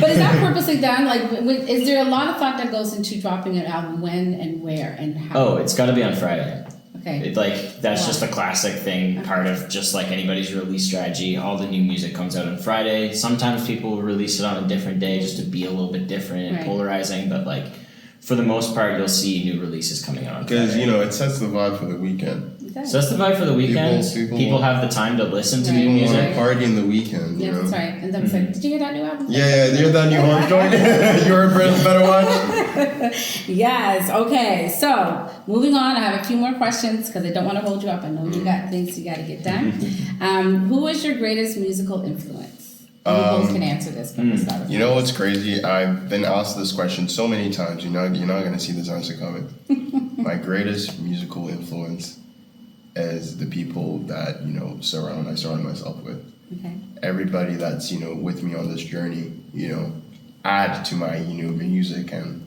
is that purposely done? Like, is there a lot of thought that goes into dropping an album? When and where and how? Oh, it's got to be on Friday. Okay. That's just a classic thing, part of just like anybody's release strategy. All the new music comes out on Friday. Sometimes people will release it on a different day just to be a little bit different and polarizing, but for the most part, you'll see new releases coming out on because Friday. it sets the vibe for the weekend. So that's the vibe for the weekend. People have the time to listen to new music. Want to party in the weekend. Yeah, that's right. And then it's like, did you hear that new album? Yeah, you heard that new horse joint? You heard Better Watch? Yes. Okay. So moving on, I have a few more questions because I don't want to hold you up. I know you got things you got to get done. Who is your greatest musical influence? You both can answer this. You know what's crazy? I've been asked this question so many times. You're not going to see this answer coming. My greatest musical influence is the people that I surround myself with. Okay. Everybody that's with me on this journey, add to my music, and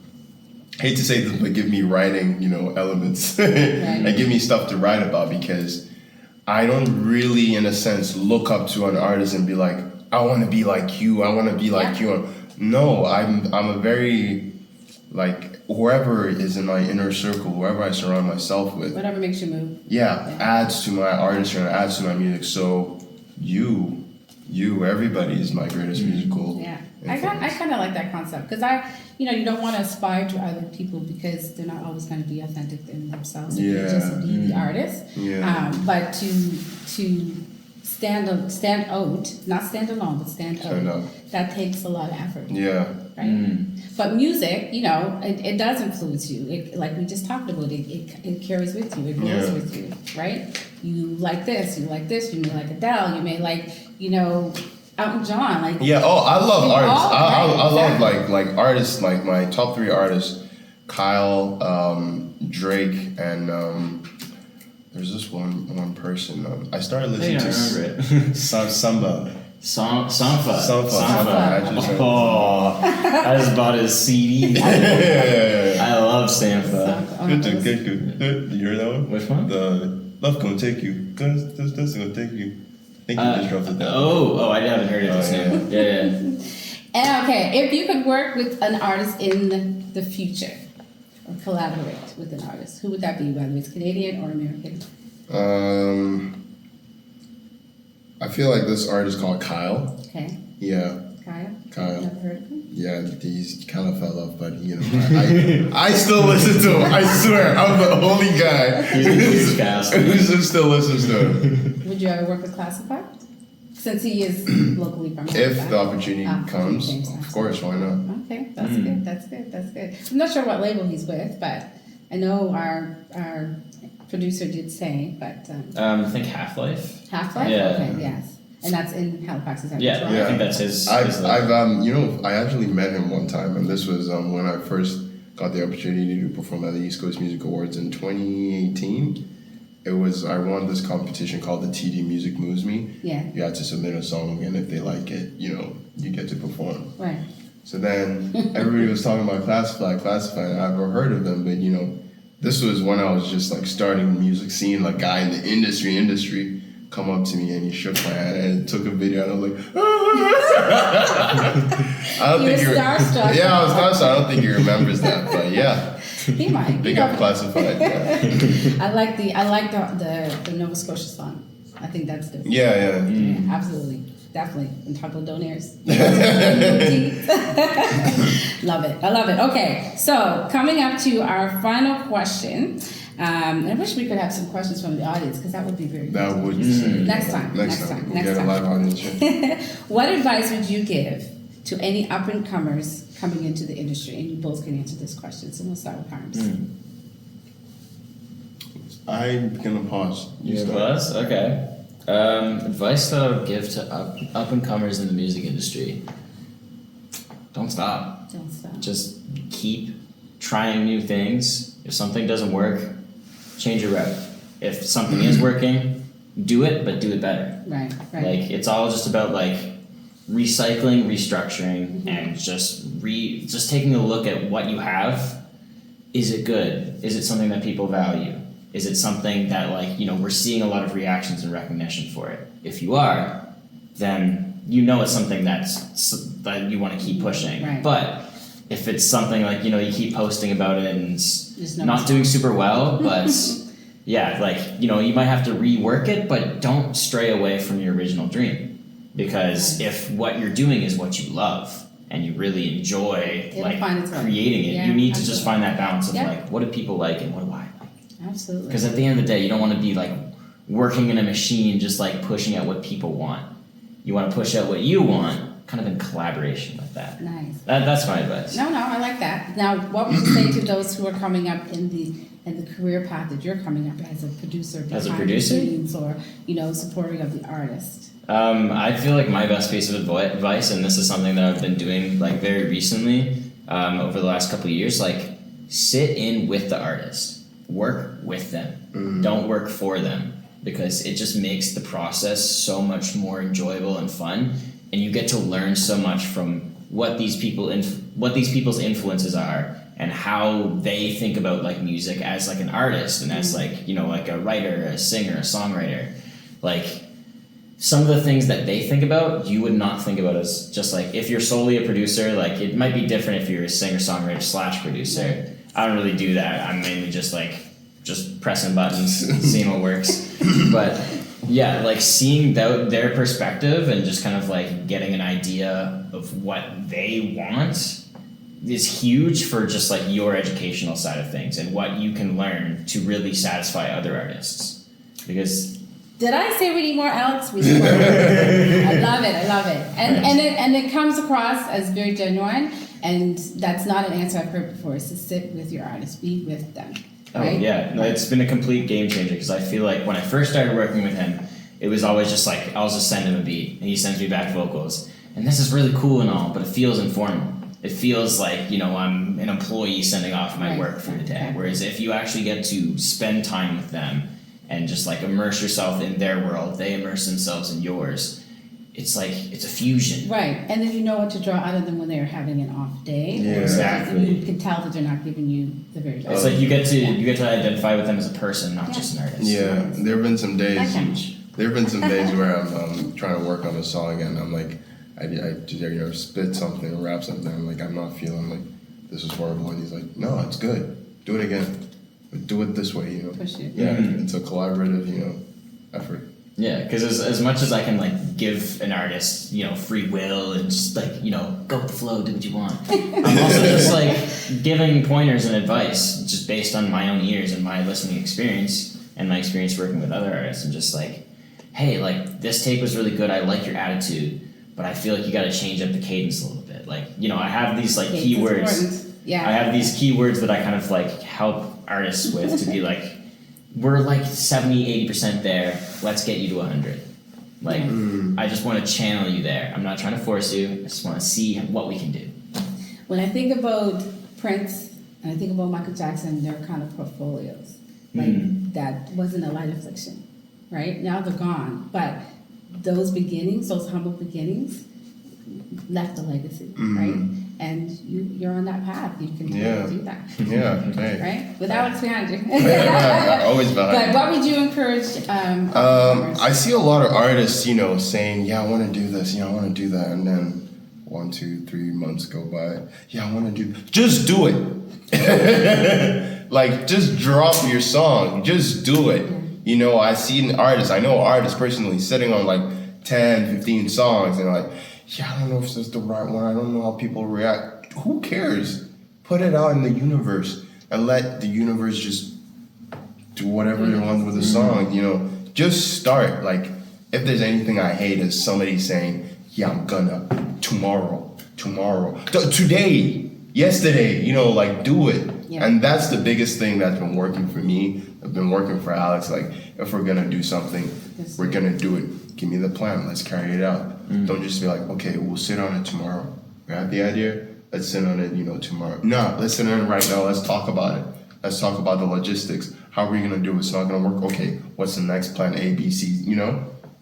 I hate to say this, but give me writing elements and give me stuff to write about, because I don't really, in a sense, look up to an artist and be like, I want to be like you. I want to be like you. No, I'm a very whoever is in my inner circle, whoever I surround myself with. Whatever makes you move. Adds to my artistry and adds to my music. So everybody is my greatest musical. Yeah, I kind of like that concept because you don't want to aspire to other people because they're not always going to be authentic in themselves. They just be the artist. Yeah. But to stand out, not stand alone, but stand out. That takes a lot of effort. Yeah. Right. But music, it does influence you. It, like we just talked about, it carries with you. It grows with you, right? You like this. You may like Adele. You may like, Elton John. I love artists. I love exactly. like artists. Like my top 3 artists: Kyle, Drake, and there's this one person. I started listening to Samba. Sanfa. Oh, I just bought his CD. I love Sanfa. Good. You heard that one? Which one? The Love Gonna Take You. This gonna take you. I think you just dropped it down. I haven't heard it just now. Yeah. And okay, if you could work with an artist in the future or collaborate with an artist, who would that be? Whether it's Canadian or American? I feel like this artist called Kyle. Okay. Yeah. Kyle. Never heard of him? Yeah, he's kind of fell off, but I still listen to him. I swear, I'm the only guy who still listens to him. Would you ever work with Classified? Since he is locally from If the opportunity comes, of course, why not? Okay, that's good. I'm not sure what label he's with, but I know our producer did say, but I think Half-Life. Half-Life? Yeah. Okay, yes. And that's in Halifax, is that right? I think that's his. I actually met him one time, and this was when I first got the opportunity to perform at the East Coast Music Awards in 2018. I won this competition called the TD Music Moves Me. Yeah. You had to submit a song, and if they like it, you get to perform. Right. So then everybody was talking about Classified. I've never heard of them, but this was when I was just like starting the music scene, like guy in the industry come up to me and he shook my hand and took a video and I was like, I don't You think were starstruck. Yeah, I was starstruck. I don't think he remembers that, but yeah. He might. Big up classified. Yeah. I like the Nova Scotia song. I think that's good. Yeah. Absolutely. Definitely. And Taco Donaires. Love it. I love it. Okay. So coming up to our final question. And I wish we could have some questions from the audience because that would be very good. That would Next time. Next time. We'll get a live audience. What advice would you give to any up-and-comers coming into the industry? And you both can answer this question. So we'll start with HARMZ. I'm gonna pause. You pause? Okay. Advice that I would give to up and comers in the music industry: don't stop. Don't stop. Just keep trying new things. If something doesn't work, change your route. If something is working, do it, but do it better. Right. Like it's all just about like recycling, restructuring, and just taking a look at what you have. Is it good? Is it something that people value? Is it something that we're seeing a lot of reactions and recognition for it? If you are, then it's something that you want to keep pushing. Right. But if it's something you keep posting about it and There's no not doing super well, but yeah, you might have to rework it, but don't stray away from your original dream. Because if what you're doing is what you love and you really enjoy creating it, you need to just find that balance of what do people like and what do I like? Absolutely. Because at the end of the day, you don't want to be working in a machine just pushing out what people want. You want to push out what you want, kind of in collaboration with that. Nice. That's my advice. No, I like that. Now, what would you say to those who are coming up in the career path that you're coming up as a producer? As a producer? Or, supporting of the artist? I feel like my best piece of advice, and this is something that I've been doing very recently, over the last couple of years, sit in with the artist. Work with them. Don't work for them, because it just makes the process so much more enjoyable and fun, and you get to learn so much from what these people's influences are and how they think about music as an artist and as a writer, a singer, a songwriter. Some of the things that they think about, you would not think about as just if you're solely a producer. It might be different if you're a singer, songwriter / producer. I don't really do that. I'm mainly just pressing buttons, seeing what works. But yeah, seeing their perspective and just kind of getting an idea of what they want is huge for just your educational side of things and what you can learn to really satisfy other artists. Because did I say we need more Alex? We need more. I love it. And it comes across as very genuine. And that's not an answer I've heard before. Is to sit with your artist, be with them. Right? Oh yeah, no, it's been a complete game changer because I feel like when I first started working with him, it was always just I'll just send him a beat and he sends me back vocals, and this is really cool and all, but it feels informal. It feels I'm an employee sending off my work for the day. Whereas if you actually get to spend time with them and just immerse yourself in their world, they immerse themselves in yours. It's it's a fusion. Right, and then you know what to draw out of them when they're having an off day. Yeah, exactly. You can tell that they're not giving you the very best. It's you get to identify with them as a person, not just an artist. Yeah, there have been some days. Huge. There have been some days where I'm trying to work on a song and I'm I spit something or rap something. I'm not feeling this is horrible, and he's no, it's good. Do it again. Do it this way. Push it. Yeah, it's a collaborative effort. Yeah, because as much as I can give an artist free will and just go with the flow, do what you want, I'm also just giving pointers and advice just based on my own ears and my listening experience and my experience working with other artists, and just hey, this take was really good, I like your attitude, but I feel you got to change up the cadence a little bit. I have these keywords. Yeah. I have these keywords that I kind of help artists with to be we're 70-80% there, let's get you to 100. I just want to channel you there. I'm not trying to force you, I just want to see what we can do. When I think about Prince and I think about Michael Jackson, their kind of portfolios, that wasn't a light affliction, right? Now they're gone, but those beginnings, those humble beginnings, left a legacy, right? and you're on that path. You can do that. Yeah, hey. Right? With Alex behind you. Always behind. But what would you encourage? I see a lot of artists, saying, "Yeah, I want to do this. I want to do that," and then 1, 2, 3 months go by. Yeah, I want to do. Just do it. Like, just drop your song. Just do it. I see I know artists personally sitting on like 10, 15 songs, and like, yeah, I don't know if this is the right one. I don't know how people react. Who cares? Put it out in the universe and let the universe just do whatever it wants with the song. Just start. Like, if there's anything I hate is somebody saying, yeah, I'm gonna, tomorrow, today, yesterday, like, do it. Yeah. And that's the biggest thing that's been working for me. I've been working for Alex. Like, if we're gonna do something, we're gonna do it. Give me the plan. Let's carry it out. Don't just be like, okay, we'll sit on it tomorrow. Grab the idea. Let's sit on it, tomorrow. No, let's sit on it right now. Let's talk about it. Let's talk about the logistics. How are we gonna do it? It's not gonna work. Okay, what's the next plan? A, B, C.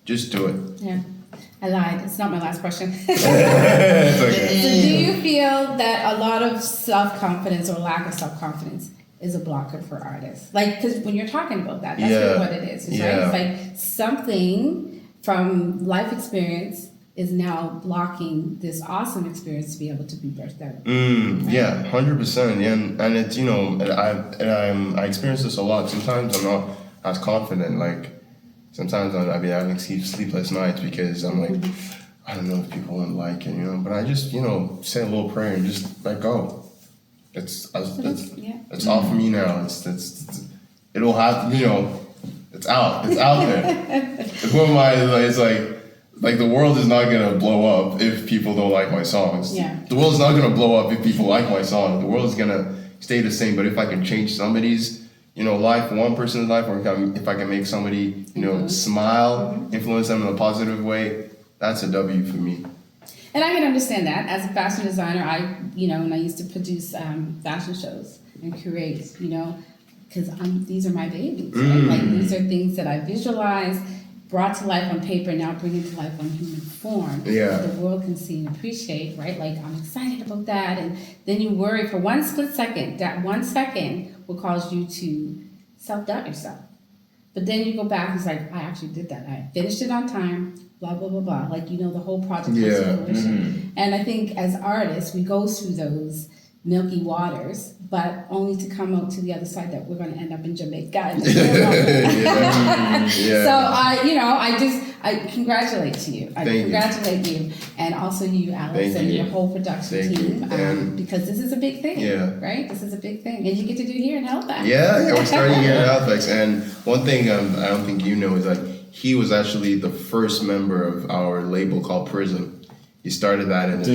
Just do it. Yeah. I lied. It's not my last question. It's okay. So do you feel that a lot of self-confidence or lack of self-confidence is a blocker for artists? Like, because when you're talking about that, that's really what it is, right? It's like something from life experience is now blocking this awesome experience to be able to be birthed out. Right? Yeah, 100%. And it's, I experience this a lot. Sometimes I'm not as confident. Like, sometimes I'll be having sleepless nights because I'm like, I don't know if people won't like it, But I just, say a little prayer and just let go. It's all for me now. It'll have, it's out. It's out there. Who am I? It's like the world is not gonna blow up if people don't like my songs. Yeah. The world's not gonna blow up if people like my songs. The world is gonna stay the same. But if I can change somebody's, life, one person's life, or if I can make somebody, smile, influence them in a positive way, that's a W for me. And I can understand that. As a fashion designer, and I used to produce fashion shows and curate, because these are my babies, right? Like, these are things that I visualize, brought to life on paper, now bring it to life on human form. Yeah. So the world can see and appreciate, right? Like, I'm excited about that. And then you worry for one split second. That 1 second will cause you to self-doubt yourself. But then you go back and it's like, I actually did that. I finished it on time, blah, blah, blah, blah. Like, the whole project comes to fruition. And I think as artists, we go through those milky waters, but only to come out to the other side that we're going to end up in Jamaica. So I congratulate you. I congratulate you, and also you, Alex, and your whole production team, because this is a big thing, right? This is a big thing, and you get to do it here in Halifax. Yeah, we're starting here in Halifax, and one thing I don't think you know is that he was actually the first member of our label called PRZM. He started that in a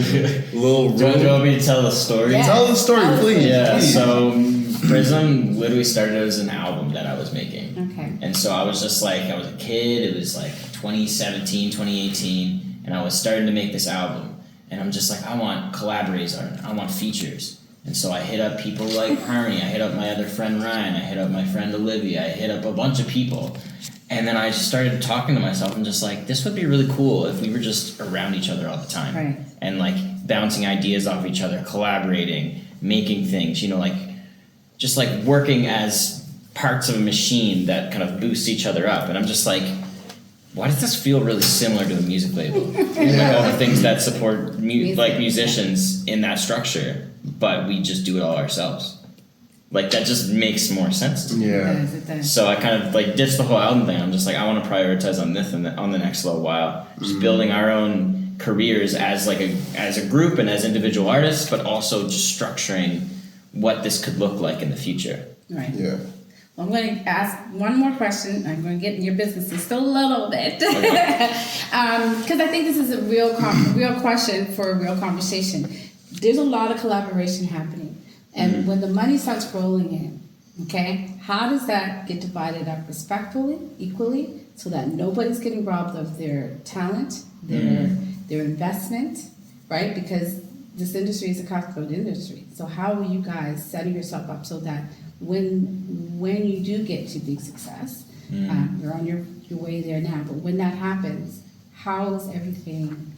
little room. Do you want me to tell the story? Yeah. Tell the story, please. Yeah, so PRZM literally started as an album that I was making. Okay. And so I was just like, I was a kid, it was like 2017, 2018, and I was starting to make this album. And I'm just like, I want collaborators, I want features. And so I hit up people like Harmony, I hit up my other friend Ryan, I hit up my friend Olivia, I hit up a bunch of people. And then I just started talking to myself and just like, this would be really cool if we were just around each other all the time. Right. And like bouncing ideas off each other, collaborating, making things, just like working as parts of a machine that kind of boosts each other up. And I'm just like, why does this feel really similar to a music label? Like all the things that support musicians in that structure, but we just do it all ourselves. Like, that just makes more sense to me. Yeah. It does. So I kind of like ditched the whole album thing. I'm just like, I want to prioritize on this and on the next little while. Just building our own careers as a group and as individual artists, but also just structuring what this could look like in the future. Right. Yeah. Well, I'm going to ask one more question. I'm going to get in your business just a little bit. Because I think this is a real question for a real conversation. There's a lot of collaboration happening. And when the money starts rolling in, okay, how does that get divided up respectfully, equally, so that nobody's getting robbed of their talent, their investment, right? Because this industry is a cost-code industry. So how are you guys setting yourself up so that when you do get to big success, you're on your way there now, but when that happens, how is everything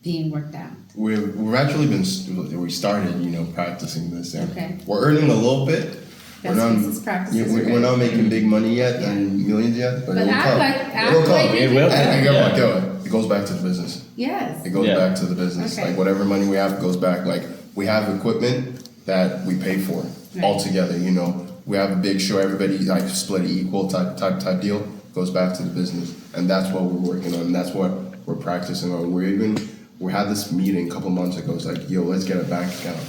being worked out? We've actually we started, practicing this. And Okay. we're earning a little bit. Best business practices. We're not making big money yet and millions yet, but it will come. It'll come. It will. It goes back to the business. Yes. It goes back to the business. Okay. Like whatever money we have goes back. Like we have equipment that we pay for all together. We have a big show. Everybody like split it equal type deal. Goes back to the business, and that's what we're working on. And that's what we're practicing on. We had this meeting a couple months ago. It's like, yo, let's get a bank account.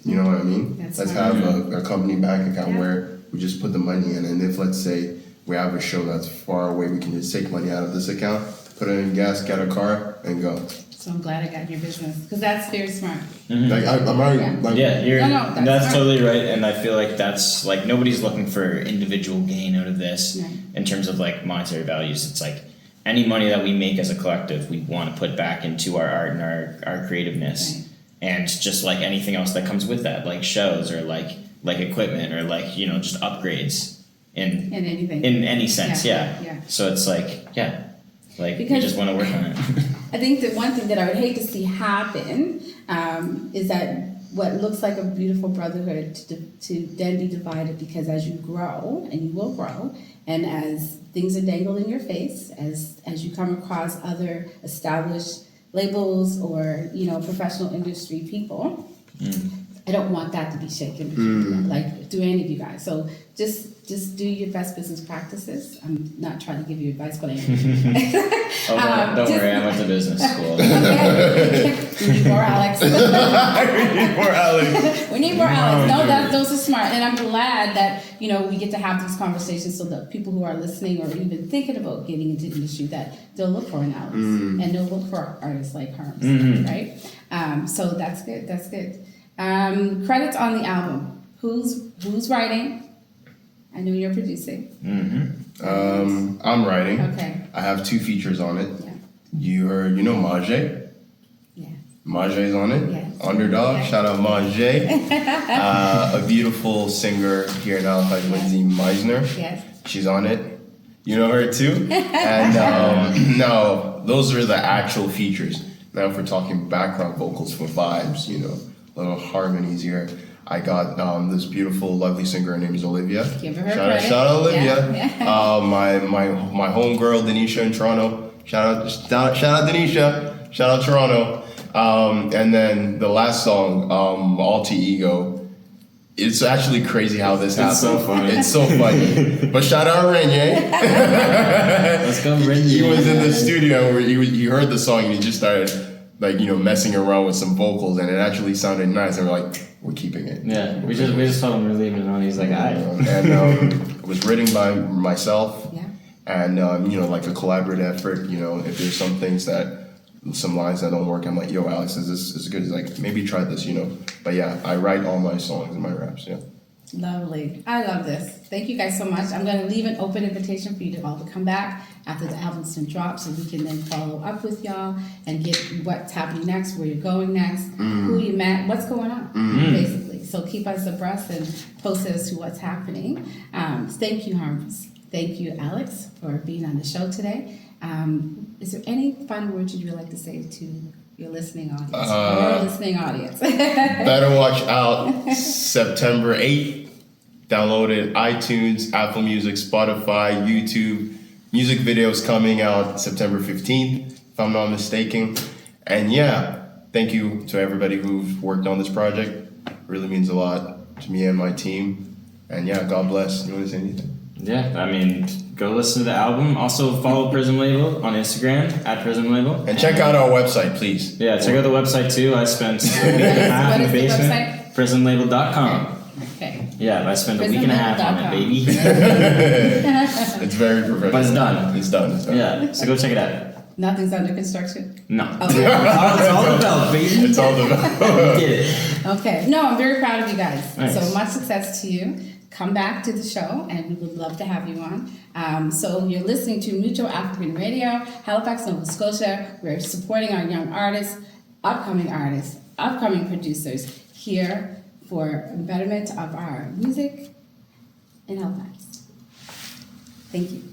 You know what I mean? Let's have a company bank account where we just put the money in, and if let's say we have a show that's far away, we can just take money out of this account, put it in gas, get a car, and go. So I'm glad I got your business because that's very smart. Mm-hmm. Like I'm already. That's totally right, and I feel like that's like nobody's looking for individual gain out of this in terms of like monetary values. It's like any money that we make as a collective, we want to put back into our art and our creativeness. Right. And just like anything else that comes with that, like shows or like equipment or like, just upgrades in anything. In any sense, yeah. So it's like, we just want to work on it. I think that one thing that I would hate to see happen is that what looks like a beautiful brotherhood to then be divided, because as you grow, and you will grow, and as things are dangled in your face, as you come across other established labels or professional industry people, I don't want that to be shaken like do any of you guys. So just do your best business practices. I'm not trying to give you advice, but I am. Don't worry, I went to business school. We need more Alex. We need more Alex. No, those are smart, and I'm glad that we get to have these conversations so that people who are listening or even thinking about getting into the industry, that they'll look for an Alex and they'll look for artists like HARMZ, right? So that's good. That's good. Credits on the album. Who's writing? I know you're producing. I'm writing. Okay. I have 2 features on it. Yeah. You know Maj. Yeah. Maj's on it. Yes. Underdog. Yes. Shout out Maj. A beautiful singer here in Halifax, Lindsay Meisner. Yes. She's on it. You know her too. And no, those are the actual features. Now, if we're talking background vocals for vibes, little harmonies here, I got this beautiful, lovely singer. Her name is Olivia. Give her credit. Shout out Olivia. Yeah. My homegirl Denisha in Toronto. Shout out Denisha. Shout out Toronto. And then the last song, Alter Ego. It's actually crazy how this happened. It's so funny. But shout out Renye. Let's go Renye. He was in the studio where he heard the song and he just started messing around with some vocals, and it actually sounded nice, and we're like, we're keeping it. Yeah, we just told him we're leaving it on. He's like, alright. And it was written by myself. Yeah. And like a collaborative effort. If there's some lines that don't work, I'm like, yo, Alex, is this good? He's like, maybe try this. But yeah, I write all my songs and my raps. Yeah. Lovely. I love this. Thank you guys so much. I'm going to leave an open invitation for you to all to come back after the album's been dropped, so we can then follow up with y'all and get what's happening next, where you're going next, who you met, what's going on, basically. So keep us abreast and post as to what's happening. Thank you, HARMZ. Thank you, Alex, for being on the show today. Is there any final words you'd like to say to your listening audience? Better watch out. September 8th. Download it. iTunes, Apple Music, Spotify, YouTube. Music videos coming out September 15th, if I'm not mistaken. And yeah, thank you to everybody who've worked on this project. It really means a lot to me and my team. And yeah, God bless. You want to say anything? Yeah, I mean, go listen to the album. Also follow PRZM Label on Instagram @PRZM Label. And check out our website, please. Yeah, check out the website too. I spent a week and a half in the basement. PRZMLabel.com. Okay. Yeah, I spent a week and a half on it, baby. It's very professional. But it's done. It's done. Yeah, so go check it out. Nothing's under construction? No. Okay. It's all developed, baby. It's all developed. Get it. Okay. No, I'm very proud of you guys. Nice. So much success to you. Come back to the show, and we would love to have you on. So you're listening to Mutcho African Radio, Halifax, Nova Scotia. We're supporting our young artists, upcoming producers here for betterment of our music in Halifax. Thank you.